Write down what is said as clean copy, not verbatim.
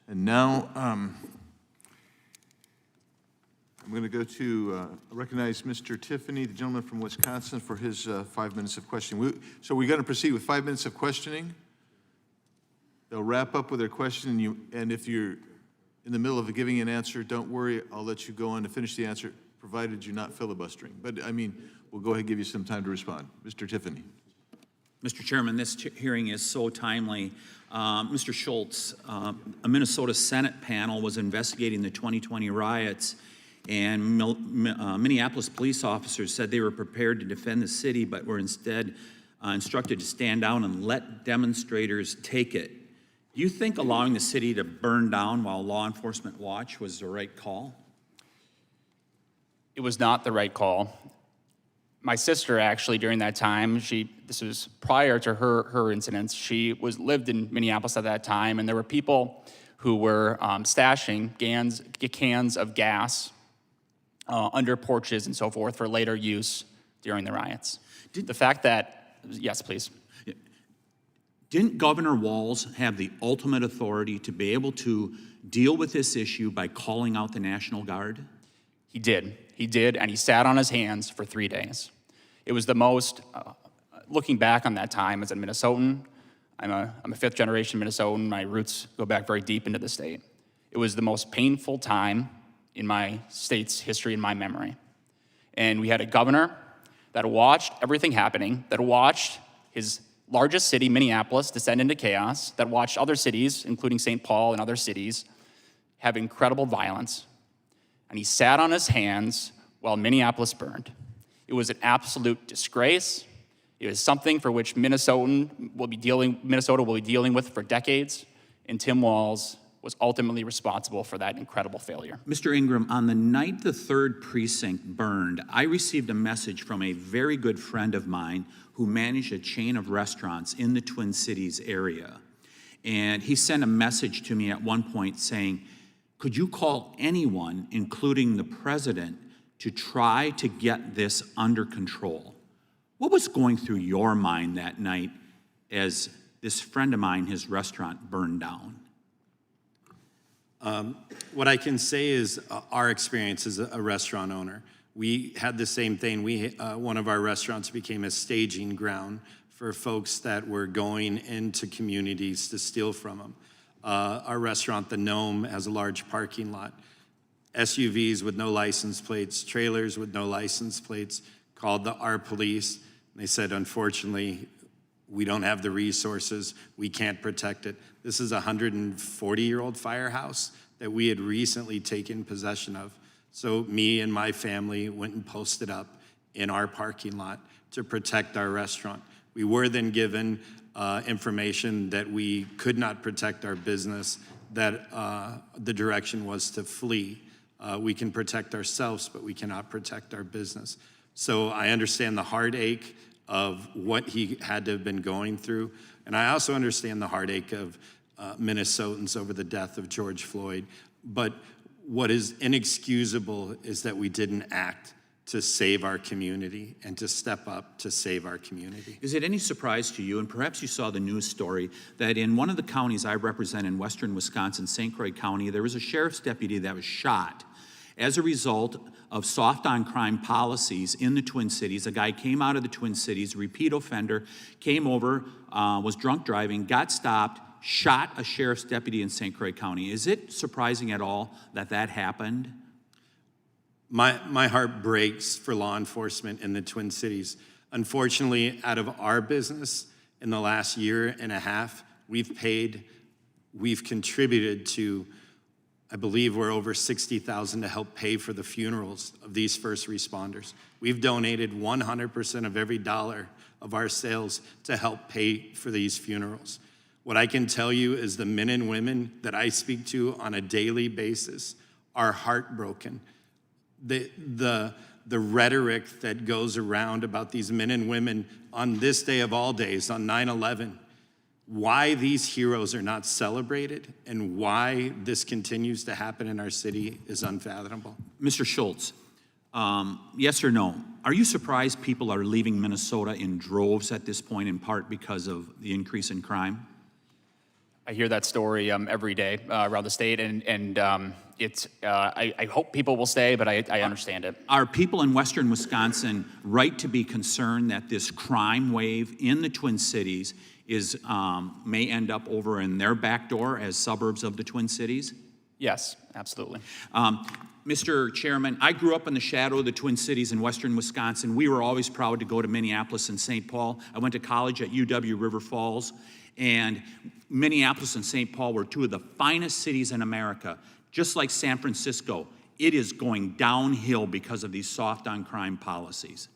And now I'm going to go to recognize Mr. Tiffany, the gentleman from Wisconsin, for his 5 minutes of questioning. So we're going to proceed with 5 minutes of questioning. They'll wrap up with their question, and if you're in the middle of giving an answer, don't worry, I'll let you go on to finish the answer, provided you're not filibustering. But I mean, we'll go ahead and give you some time to respond. Mr. Tiffany. Mr. Chairman, this hearing is so timely. Mr. Schultz, a Minnesota Senate panel was investigating the 2020 riots, and Minneapolis police officers said they were prepared to defend the city, but were instead instructed to stand down and let demonstrators take it. Do you think allowing the city to burn down while law enforcement watch was the right call? It was not the right call. My sister, actually, during that time, this was prior to her incidents, she lived in Minneapolis at that time, and there were people who were stashing cans of gas under porches and so forth for later use during the riots. The fact that, yes, please. Didn't Governor Walz have the ultimate authority to be able to deal with this issue by calling out the National Guard? He did, and he sat on his hands for 3 days. It was the most, looking back on that time as a Minnesotan, I'm a fifth-generation Minnesotan. My roots go back very deep into the state. It was the most painful time in my state's history, in my memory. And we had a governor that watched everything happening, that watched his largest city, Minneapolis, descend into chaos, that watched other cities, including St. Paul and other cities, have incredible violence. And he sat on his hands while Minneapolis burned. It was an absolute disgrace. It was something for which Minnesota will be dealing with for decades, and Tim Walz was ultimately responsible for that incredible failure. Mr. Ingram, on the night the 3rd precinct burned, I received a message from a very good friend of mine who managed a chain of restaurants in the Twin Cities area. And he sent a message to me at one point saying, could you call anyone, including the president, to try to get this under control? What was going through your mind that night as this friend of mine, his restaurant, burned down? What I can say is our experience as a restaurant owner. We had the same thing. One of our restaurants became a staging ground for folks that were going into communities to steal from them. Our restaurant, The Gnome, has a large parking lot. SUVs with no license plates, trailers with no license plates, called our police. They said, unfortunately, we don't have the resources, we can't protect it. This is a 140-year-old firehouse that we had recently taken possession of. So me and my family went and posted up in our parking lot to protect our restaurant. We were then given information that we could not protect our business, that the direction was to flee. We can protect ourselves, but we cannot protect our business. So I understand the heartache of what he had to have been going through. And I also understand the heartache of Minnesotans over the death of George Floyd. But what is inexcusable is that we didn't act to save our community and to step up to save our community. Is it any surprise to you, and perhaps you saw the news story, that in one of the counties I represent in western Wisconsin, St. Croix County, there was a sheriff's deputy that was shot as a result of soft-on-crime policies in the Twin Cities. A guy came out of the Twin Cities, repeat offender, came over, was drunk driving, got stopped, shot a sheriff's deputy in St. Croix County. Is it surprising at all that that happened? My heart breaks for law enforcement in the Twin Cities. Unfortunately, out of our business, in the last year and a half, we've contributed to, I believe we're over $60,000 to help pay for the funerals of these first responders. We've donated 100% of every dollar of our sales to help pay for these funerals. What I can tell you is the men and women that I speak to on a daily basis are heartbroken. The rhetoric that goes around about these men and women on this day of all days, on 9/11, why these heroes are not celebrated and why this continues to happen in our city is unfathomable. Mr. Schultz, yes or no, are you surprised people are leaving Minnesota in droves at this point, in part because of the increase in crime? I hear that story every day around the state, and it's. I hope people will stay, but I understand it. Are people in western Wisconsin right to be concerned that this crime wave in the Twin Cities is may end up over in their back door as suburbs of the Twin Cities? Yes, absolutely. Mr. Chairman, I grew up in the shadow of the Twin Cities in western Wisconsin. We were always proud to go to Minneapolis and St. Paul. I went to college at UW River Falls, and Minneapolis and St. Paul were two of the finest cities in America. Just like San Francisco, it is going downhill because of these soft on crime policies.